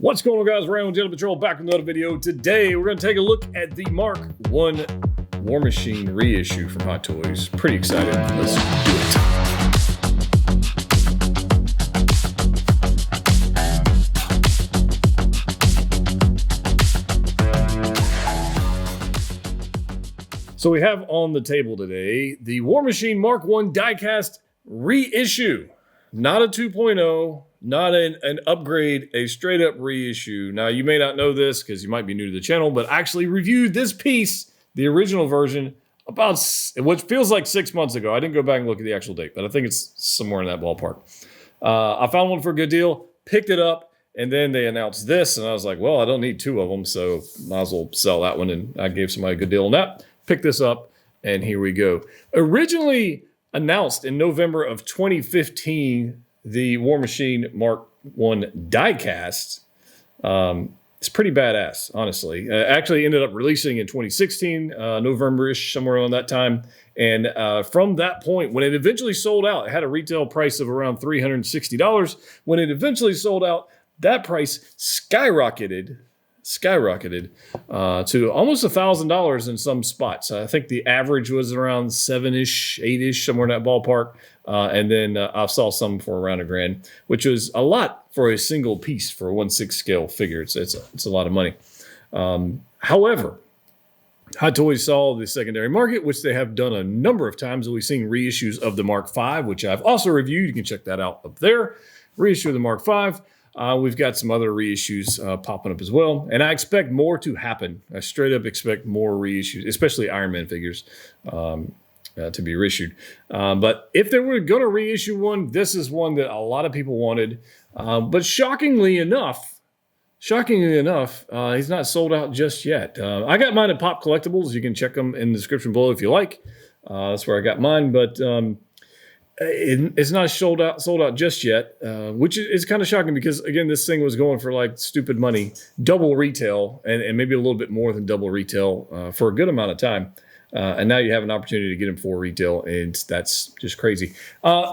What's going on, guys? Ryan with Jedha Patrol back with another video. Today we're going to take a look at the Mk1 War Machine reissue from Hot Toys. Pretty excited. Let's do it. So we have on the table today the War Machine Mk1 diecast reissue. Not a 2.0. Not an upgrade, a straight up reissue. Now, you may not know this because you might be new to the channel, but I actually reviewed this piece, the original version, about what feels like 6 months ago. I didn't go back and look at the actual date, but I think it's somewhere in that ballpark. I found one for a good deal, picked it up, and then they announced this, and I was like, well, I don't need two of them, so might as well sell that one, and I gave somebody a good deal on that. Picked this up, and here we go. Originally announced in November of 2015, the War Machine Mk1 diecast is pretty badass, honestly. Actually ended up releasing in 2016, November-ish, somewhere around that time. And from that point, when it eventually sold out, it had a retail price of around $360. When it eventually sold out, that price skyrocketed to almost $1,000 in some spots. I think the average was around 7-ish, 8-ish, somewhere in that ballpark. And then I saw some for around $1,000, which was a lot for a single piece for a 1/6 scale figure. It's a lot of money. However, Hot Toys saw the secondary market, which they have done a number of times. We've seen reissues of the Mark V, which I've also reviewed. You can check that out up there. Reissue of the Mark V. We've got some other reissues popping up as well. And I expect more to happen. I straight up expect more reissues, especially Iron Man figures to be reissued. But if they were going to reissue one, this is one that a lot of people wanted. But shockingly enough, he's not sold out just yet. I got mine at Pop Collectibles. You can check them in the description below if you like. That's where I got mine. But it's not sold out just yet, which is kind of shocking because, again, this thing was going for like stupid money, double retail, and maybe a little bit more than double retail for a good amount of time. And now you have an opportunity to get them for retail, and that's just crazy.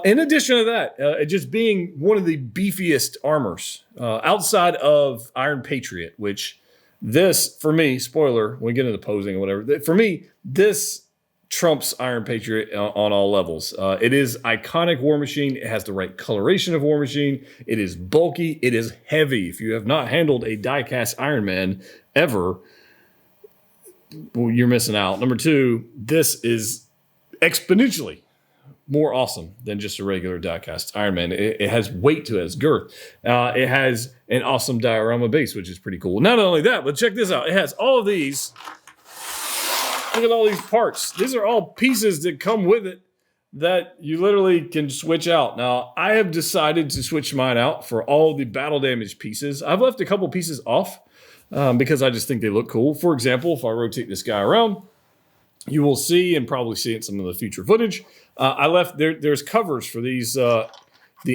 In addition to that, it just being one of the beefiest armors outside of Iron Patriot, which this, for me, spoiler, when we get into posing or whatever, for me, this trumps Iron Patriot on all levels. It is iconic War Machine. It has the right coloration of War Machine. It is bulky. It is heavy. If you have not handled a die-cast Iron Man ever, well, you're missing out. Number two, this is exponentially more awesome than just a regular die-cast Iron Man. It has weight to it, it has girth. It has an awesome diorama base, which is pretty cool. Not only that, but check this out. It has all of these. Look at all these parts. These are all pieces that come with it that you literally can switch out. Now, I have decided to switch mine out for all the battle damage pieces. I've left a couple pieces off because I just think they look cool. For example, if I rotate this guy around, you will see, and probably see it in some of the future footage, I left, there's covers for these, the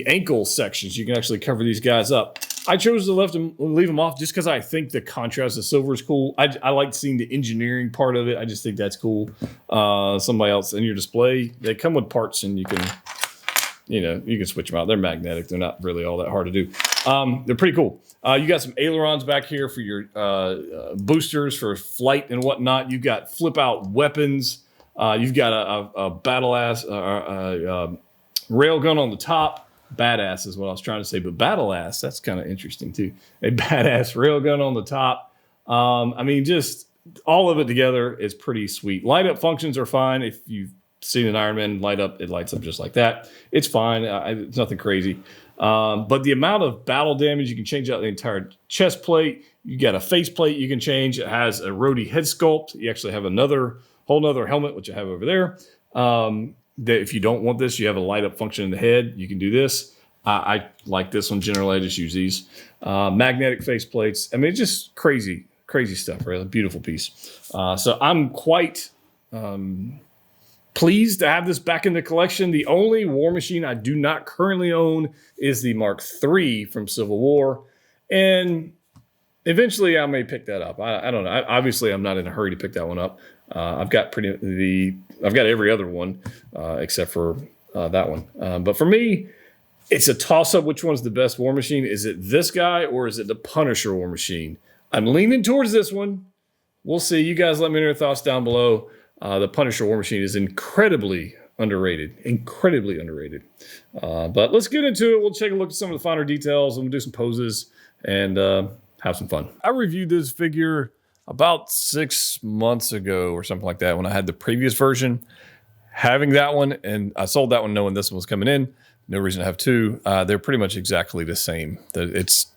ankle sections. You can actually cover these guys up. I chose to leave them off just because I think the contrast of silver is cool. I like seeing the engineering part of it. I just think that's cool. Somebody else in your display, they come with parts, and you can switch them out. They're magnetic. They're not really all that hard to do. They're pretty cool. You got some ailerons back here for your boosters for flight and whatnot. You've got flip out weapons. You've got a battle ass rail gun on the top. Badass is what I was trying to say, but battle ass, that's kind of interesting too. A badass railgun on the top. I mean, just all of it together is pretty sweet. Light up functions are fine. If you've seen an Iron Man light up, it lights up just like that. It's fine. It's nothing crazy. But the amount of battle damage, you can change out the entire chest plate. You got a face plate you can change. It has a Roadie head sculpt. You actually have whole nother helmet, which I have over there. That if you don't want this, you have a light up function in the head. You can do this. I like this one. Generally, I just use these. Magnetic face plates. I mean, it's just crazy stuff, right? A beautiful piece. So I'm quite pleased to have this back in the collection. The only War Machine I do not currently own is the Mark III from Civil War. And eventually I may pick that up. I don't know. Obviously, I'm not in a hurry to pick that one up. I've got every other one except for that one. But for me, It's a toss-up. Which one's the best War Machine? Is it this guy or is it the Punisher War Machine? I'm leaning towards this one. We'll see. You guys let me know your thoughts down below. The Punisher War Machine is incredibly underrated. Incredibly underrated. But let's get into it. We'll take a look at some of the finer details. We'll do some poses and have some fun. I reviewed this figure about 6 months ago or something like that when I had the previous version. Having that one, and I sold that one knowing this one was coming in. No reason to have two. They're pretty much exactly the same. It's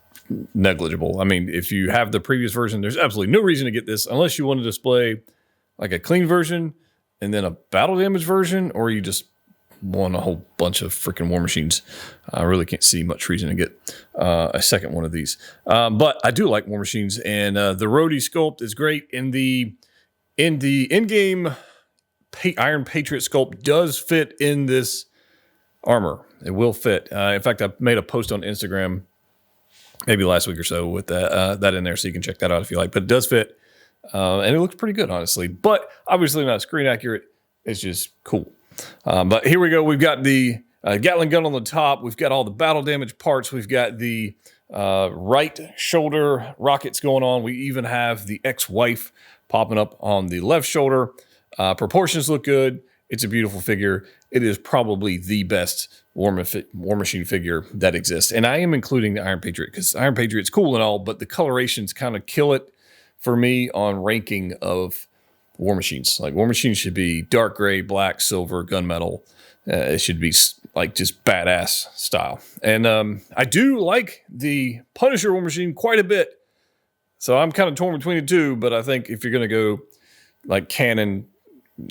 negligible. I mean, if you have the previous version, there's absolutely no reason to get this unless you want to display like a clean version and then a battle damage version, or you just want a whole bunch of freaking War Machines. I really can't see much reason to get a second one of these. But I do like War Machines, and the Roadie sculpt is great. In the in-game Iron Patriot sculpt does fit in this armor. It will fit. In fact, I made a post on Instagram maybe last week or so with that in there, so you can check that out if you like. But it does fit, and it looks pretty good, honestly. But obviously not screen accurate. It's just cool. But here we go. We've got the Gatling gun on the top. We've got all the battle damage parts. We've got the right shoulder rockets going on. We even have the ex-wife popping up on the left shoulder. Proportions look good. It's a beautiful figure. It is probably the best War Machine figure that exists. And I am including the Iron Patriot because Iron Patriot's cool and all, but the colorations kind of kill it for me on ranking of War Machines. Like, War Machines should be dark gray, black, silver, gunmetal. It should be like just badass style. And I do like the Punisher War Machine quite a bit. So I'm kind of torn between the two, but I think if you're going to go like canon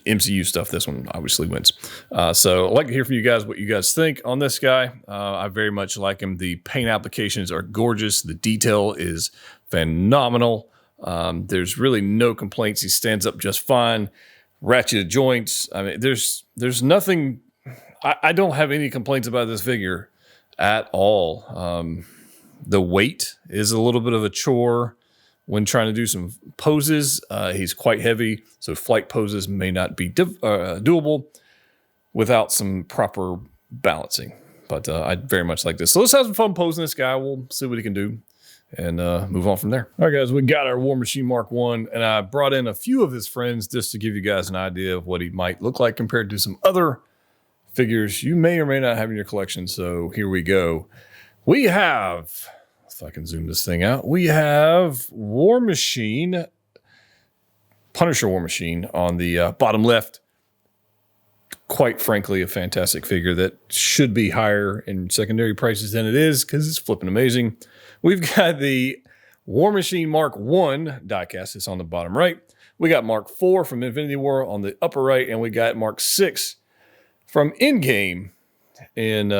MCU stuff, this one obviously wins. So I'd like to hear from you guys what you guys think on this guy. I very much like him. The paint applications are gorgeous. The detail is phenomenal. There's really no complaints. He stands up just fine. Ratcheted joints. I mean, there's nothing. I don't have any complaints about this figure at all. The weight is a little bit of a chore when trying to do some poses. He's quite heavy, so flight poses may not be doable without some proper balancing. But I very much like this. So let's have some fun posing this guy. We'll see what he can do and move on from there. All right, guys, we got our War Machine Mark 1, and I brought in a few of his friends just to give you guys an idea of what he might look like compared to some other figures you may or may not have in your collection. So here we go. We have, if I can zoom this thing out, we have War Machine, Punisher War Machine on the bottom left. Quite frankly, a fantastic figure that should be higher in secondary prices than it is because it's flipping amazing. We've got the War Machine Mark 1 diecast. It's on the bottom right. We got Mark 4 from Infinity War on the upper right, and we got Mark 6 from Endgame in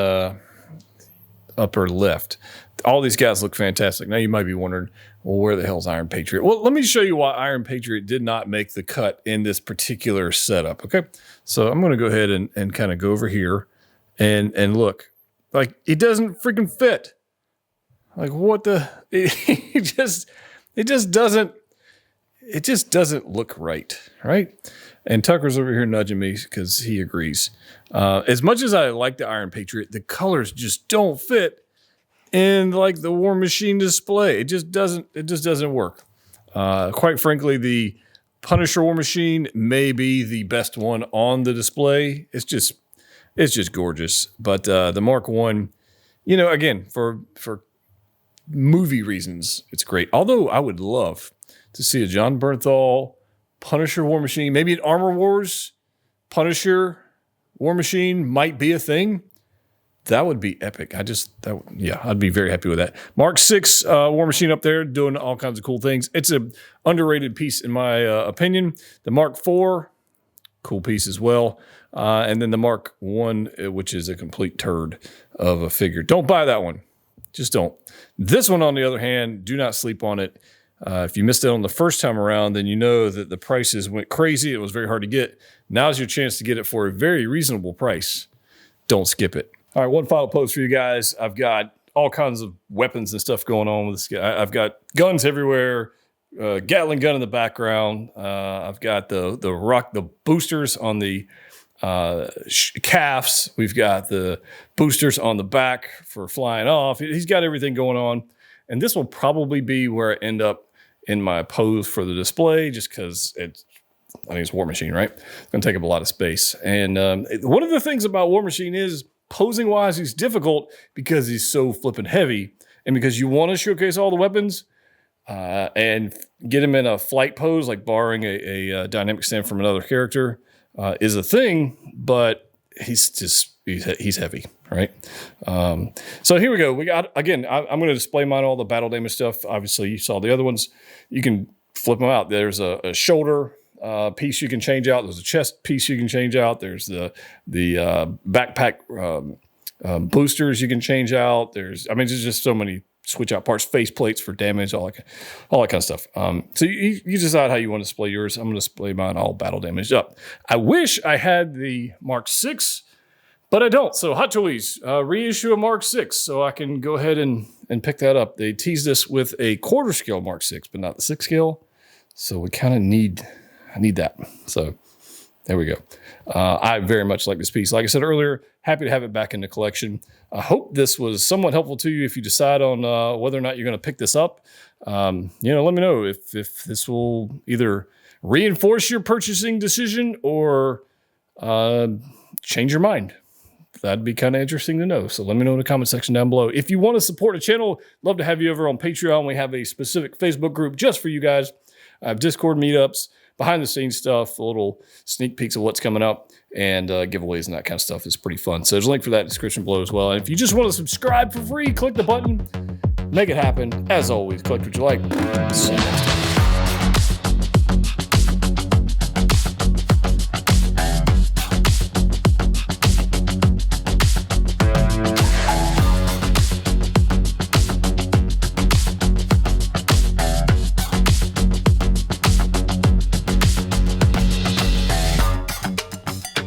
upper left. All these guys look fantastic. Now you might be wondering, well, where the hell's Iron Patriot? Well, let me show you why Iron Patriot did not make the cut in this particular setup, okay? So I'm going to go ahead and kind of go over here and look. Like, it doesn't freaking fit. Like, what the? It just doesn't look right, right? And Tucker's over here nudging me because he agrees. As much as I like the Iron Patriot, the colors just don't fit in like the War Machine display. It just doesn't work. Quite frankly, the Punisher War Machine may be the best one on the display. It's just gorgeous. But the Mark 1, you know, again, for movie reasons, it's great. Although I would love to see a John Bernthal Punisher War Machine, maybe an Armor Wars Punisher War Machine might be a thing. That would be epic. I'd be very happy with that. Mark 6 War Machine up there doing all kinds of cool things. It's an underrated piece in my opinion. The Mark 4, cool piece as well. And then the Mark 1, which is a complete turd of a figure. Don't buy that one. Just don't. This one, on the other hand, do not sleep on it. If you missed it on the first time around, then you know that the prices went crazy. It was very hard to get. Now's your chance to get it for a very reasonable price. Don't skip it. All right, one final post for you guys. I've got all kinds of weapons and stuff going on with this guy. I've got guns everywhere, Gatling gun in the background. I've got the boosters on the CAFs. We've got the boosters on the back for flying off. He's got everything going on. And this will probably be where I end up in my pose for the display, just because it's War Machine, right? It's going to take up a lot of space. And one of the things about War Machine is posing wise, he's difficult because he's so flippin' heavy. And because you want to showcase all the weapons and get him in a flight pose, like borrowing a dynamic stand from another character is a thing, but he's heavy, right? So here we go. We got, again, I'm going to display mine, all the battle damage stuff. Obviously, you saw the other ones. You can flip them out. There's a shoulder piece you can change out. There's a chest piece you can change out. There's the backpack boosters you can change out. There's just so many switch out parts, face plates for damage, all that kind of stuff. So you decide how you want to display yours. I'm going to display mine all battle damaged up. I wish I had the Mark 6, but I don't. So Hot Toys, reissue a Mark 6, so I can go ahead and pick that up. They teased us with a quarter scale Mark 6, but not the 6 scale. So we kind of need that. So there we go. I very much like this piece. Like I said earlier, happy to have it back in the collection. I hope this was somewhat helpful to you if you decide on whether or not you're going to pick this up. Let me know if this will either reinforce your purchasing decision or change your mind. That'd be kind of interesting to know. So let me know in the comment section down below. If you want to support the channel, love to have you over on Patreon. We have a specific Facebook group just for you guys. I have Discord meetups, behind the scenes stuff, little sneak peeks of what's coming up, and giveaways and that kind of stuff is pretty fun. So there's a link for that in the description below as well. And if you just want to subscribe for free, click the button, make it happen. As always, collect what you like. See you next time.